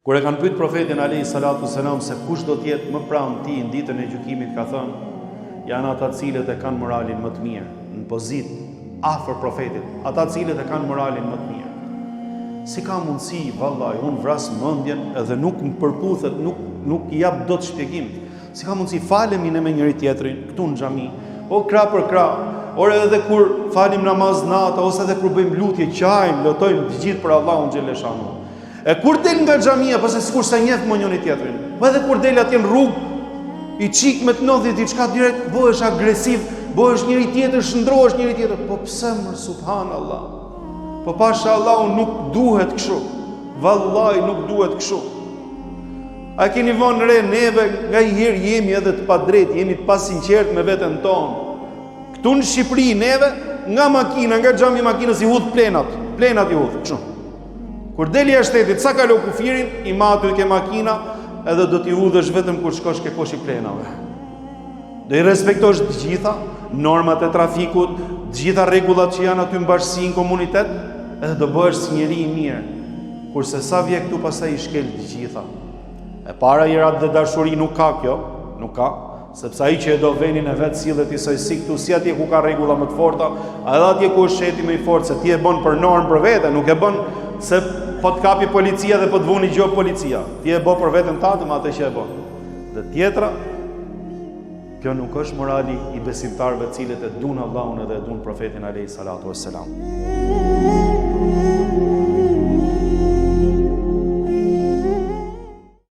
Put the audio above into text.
Kur e kanë pyet profetin alayhi salatu selam se kush do të jetë më pranë tij në ditën e gjykimit, ka thënë, janë ata cilët e kanë moralin më të mirë, në pozitë afër profetit, ata cilët e kanë moralin më të mirë. Si ka mundësi, vallahi, unë vras mendjen edhe nuk më përputhet, nuk i jap dot shpjegim. Si ka mundësi falemi ne me njëri tjetrin këtu në xhami, o krah për krah, ore edhe kur falim namaz nata, ose edhe kur bëjmë lutje, qajmë, lutojmë të gjithë për Allahun xheleshanu. E kur del nga xhamia, pse sikur sa njeh më njëri tjetrin. Po edhe kur del atje në rrugë, i çik me të ndodhi diçka direkt bëhesh agresiv, bëhesh njëri tjetër, shndrohesh njëri tjetër. Po pse më subhanallahu? Po pashallahu nuk duhet kështu. Vallahi nuk duhet kështu. A keni vënë re neve nga i herë jemi edhe të padrejtë, jemi të pasinqert me veten tonë. Këtu në Shqipëri neve nga makina, nga xhami makinës i hudh plenat i hudh kështu. Kur deli jashtë shtetit, sa kalo kufirin, i matur ke makina, edhe do t'i hudhësh vetëm kur shkosh ke koshi plenave. Do i respektosh të gjitha normat e trafikut, të gjitha rregullat që janë aty në bashkësi, në komunitet, edhe do bëhesh si njeri i mirë. Kurse sa vje këtu pastaj i shkel të gjitha. E para jerat dhe dashuri nuk ka kjo, nuk ka, sepse ai që e do venin e vet sillet i saj si këtu, si atje ku ka rregulla më të forta, edhe atje ku është sheti më i fortë, se ti e bën për normë për vete, nuk e bën se po të kapi policia dhe po të vuni gjop policia. Ti e bë për veten tënde me atë që e bën. Dhe tjetra, kjo nuk është morali i besimtarëve, cilët e duan Allahun edhe e duan profetin alayhi salatu wassalam.